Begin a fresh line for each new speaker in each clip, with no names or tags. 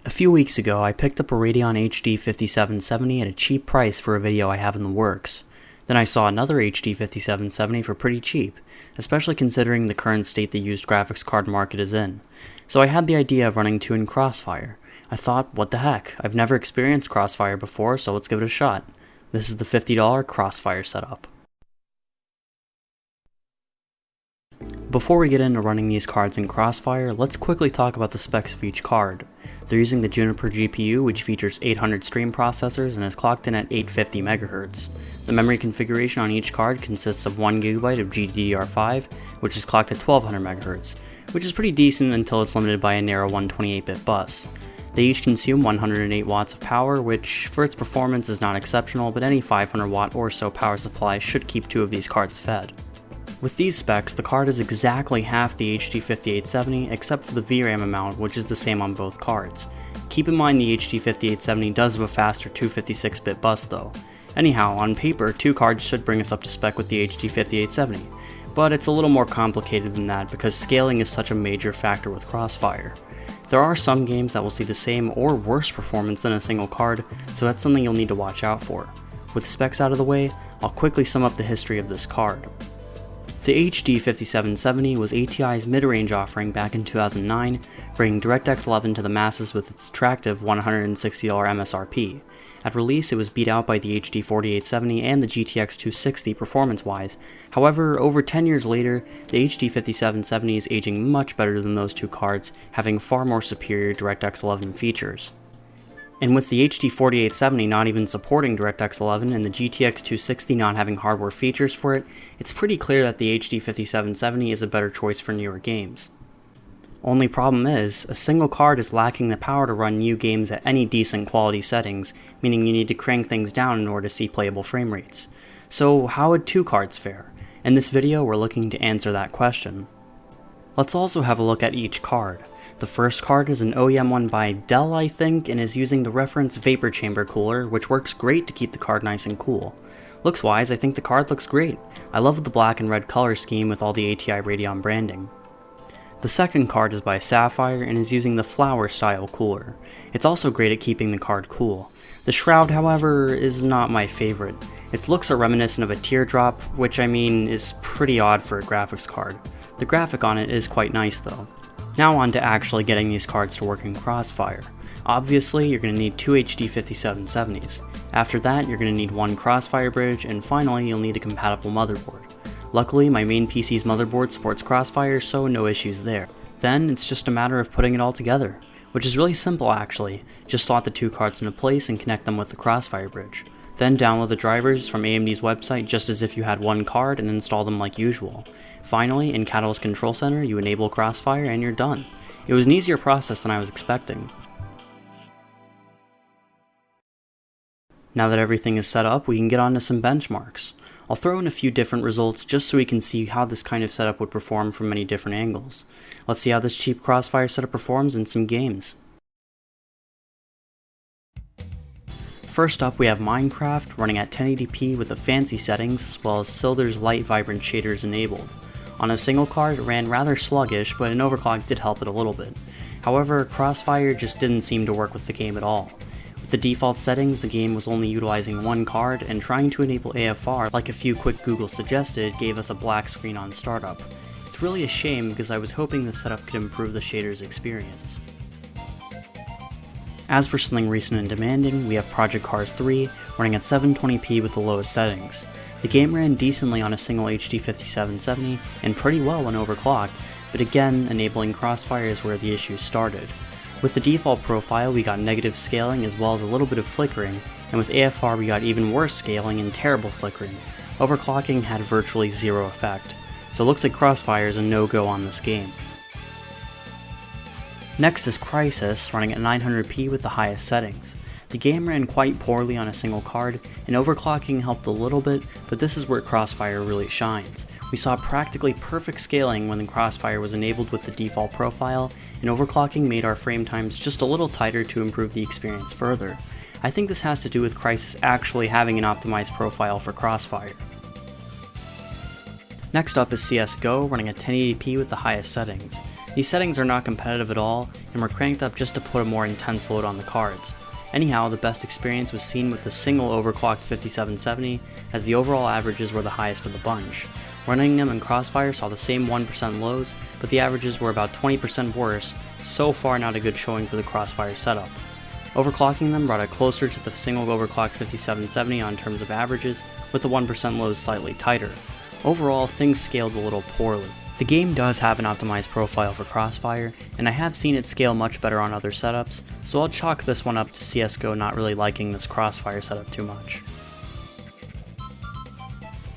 A few weeks ago, I picked up a Radeon HD 5770 at a cheap price for a video I have in the works. Then I saw another HD 5770 for pretty cheap, especially considering the current state the used graphics card market is in. So I had the idea of running two in CrossFire. I thought, what the heck, I've never experienced CrossFire before, so let's give it a shot. This is the $50 CrossFire Setup. Before we get into running these cards in CrossFire, let's quickly talk about the specs of each card. They're using the Juniper GPU, which features 800 stream processors and is clocked in at 850 MHz. The memory configuration on each card consists of 1GB of GDDR5, which is clocked at 1200 MHz, which is pretty decent until it's limited by a narrow 128-bit bus. They each consume 108 watts of power, which for its performance is not exceptional, but any 500 watt or so power supply should keep two of these cards fed. With these specs, the card is exactly half the HD 5870 except for the VRAM amount, which is the same on both cards. Keep in mind the HD 5870 does have a faster 256-bit bus though. Anyhow, on paper, two cards should bring us up to spec with the HD 5870, but it's a little more complicated than that because scaling is such a major factor with CrossFire. There are some games that will see the same or worse performance than a single card, so that's something you'll need to watch out for. With specs out of the way, I'll quickly sum up the history of this card. The HD 5770 was ATI's mid-range offering back in 2009, bringing DirectX 11 to the masses with its attractive $160 MSRP. At release, it was beat out by the HD 4870 and the GTX 260 performance-wise. However, over 10 years later, the HD 5770 is aging much better than those two cards, having far more superior DirectX 11 features. And with the HD 4870 not even supporting DirectX 11 and the GTX 260 not having hardware features for it, it's pretty clear that the HD 5770 is a better choice for newer games. Only problem is, a single card is lacking the power to run new games at any decent quality settings, meaning you need to crank things down in order to see playable frame rates. So how would two cards fare? In this video, we're looking to answer that question. Let's also have a look at each card. The first card is an OEM one by Dell, I think, and is using the reference Vapor Chamber cooler, which works great to keep the card nice and cool. Looks wise, I think the card looks great. I love the black and red color scheme with all the ATI Radeon branding. The second card is by Sapphire and is using the flower style cooler. It's also great at keeping the card cool. The shroud, however, is not my favorite. Its looks are reminiscent of a teardrop, which I mean is pretty odd for a graphics card. The graphic on it is quite nice though. Now on to actually getting these cards to work in CrossFire. Obviously, you're going to need two HD 5770s. After that, you're going to need one CrossFire bridge, and finally, you'll need a compatible motherboard. Luckily, my main PC's motherboard supports CrossFire, so no issues there. Then, it's just a matter of putting it all together, which is really simple actually. Just slot the two cards into place and connect them with the CrossFire bridge. Then download the drivers from AMD's website just as if you had one card and install them like usual. Finally, in Catalyst Control Center, you enable CrossFire and you're done. It was an easier process than I was expecting. Now that everything is set up, we can get on to some benchmarks. I'll throw in a few different results just so we can see how this kind of setup would perform from many different angles. Let's see how this cheap CrossFire setup performs in some games. First up, we have Minecraft running at 1080p with the fancy settings as well as Silder's light vibrant shaders enabled. On a single card, it ran rather sluggish, but an overclock did help it a little bit. However, CrossFire just didn't seem to work with the game at all. With the default settings, the game was only utilizing one card, and trying to enable AFR, like a few quick Google suggested, gave us a black screen on startup. It's really a shame because I was hoping this setup could improve the shader's experience. As for something recent and demanding, we have Project Cars 3 running at 720p with the lowest settings. The game ran decently on a single HD 5770 and pretty well when overclocked, but again, enabling CrossFire is where the issues started. With the default profile, we got negative scaling as well as a little bit of flickering, and with AFR we got even worse scaling and terrible flickering. Overclocking had virtually zero effect, so it looks like CrossFire is a no-go on this game. Next is Crysis, running at 900p with the highest settings. The game ran quite poorly on a single card, and overclocking helped a little bit, but this is where CrossFire really shines. We saw practically perfect scaling when the CrossFire was enabled with the default profile, and overclocking made our frame times just a little tighter to improve the experience further. I think this has to do with Crysis actually having an optimized profile for CrossFire. Next up is CSGO, running at 1080p with the highest settings. These settings are not competitive at all, and were cranked up just to put a more intense load on the cards. Anyhow, the best experience was seen with the single overclocked 5770, as the overall averages were the highest of the bunch. Running them in CrossFire saw the same 1% lows, but the averages were about 20% worse, so far not a good showing for the CrossFire setup. Overclocking them brought it closer to the single overclocked 5770 on terms of averages, with the 1% lows slightly tighter. Overall, things scaled a little poorly. The game does have an optimized profile for CrossFire, and I have seen it scale much better on other setups, so I'll chalk this one up to CSGO not really liking this CrossFire setup too much.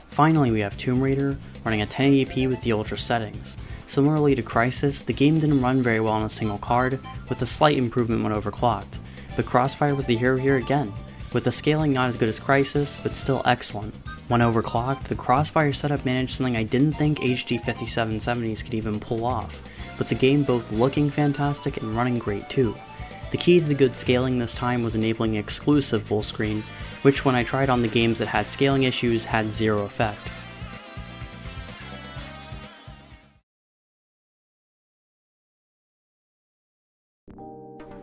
Finally, we have Tomb Raider running at 1080p with the Ultra settings. Similarly to Crysis, the game didn't run very well on a single card, with a slight improvement when overclocked, but Crossfire was the hero here again, with the scaling not as good as Crysis, but still excellent. When overclocked, the Crossfire setup managed something I didn't think HD 5770s could even pull off, with the game both looking fantastic and running great too. The key to the good scaling this time was enabling exclusive full screen, which when I tried on the games that had scaling issues had zero effect.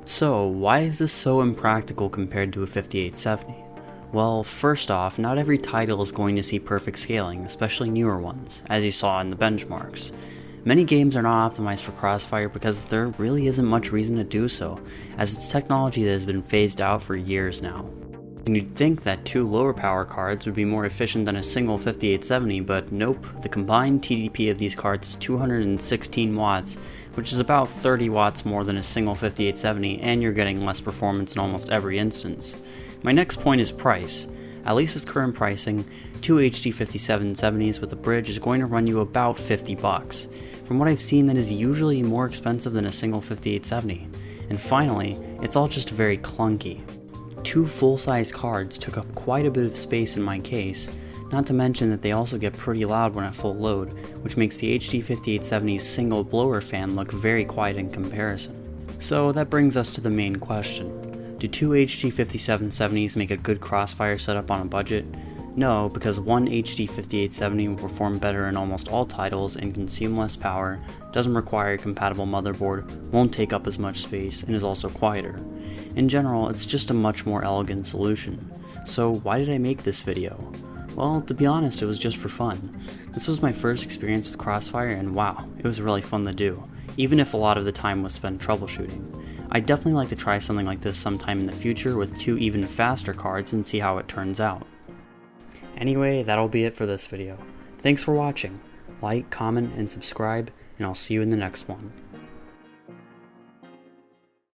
So, why is this so impractical compared to a 5870? Well, first off, not every title is going to see perfect scaling, especially newer ones, as you saw in the benchmarks. Many games are not optimized for Crossfire because there really isn't much reason to do so, as it's technology that has been phased out for years now. And you'd think that two lower power cards would be more efficient than a single 5870, but nope, the combined TDP of these cards is 216 watts, which is about 30 watts more than a single 5870, and you're getting less performance in almost every instance. My next point is price. At least with current pricing, two HD 5770s with a bridge is going to run you about $50. From what I've seen, that is usually more expensive than a single 5870. And finally, it's all just very clunky. Two full-size cards took up quite a bit of space in my case, not to mention that they also get pretty loud when at full load, which makes the HD 5870's single blower fan look very quiet in comparison. So that brings us to the main question. Do two HD 5770s make a good Crossfire setup on a budget? No, because one HD 5870 will perform better in almost all titles and consume less power, doesn't require a compatible motherboard, won't take up as much space, and is also quieter. In general, it's just a much more elegant solution. So why did I make this video? Well, to be honest, it was just for fun. This was my first experience with Crossfire, and wow, it was really fun to do, even if a lot of the time was spent troubleshooting. I'd definitely like to try something like this sometime in the future with two even faster cards and see how it turns out. Anyway, that'll be it for this video. Thanks for watching. Like, comment, and subscribe, and I'll see you in the next one.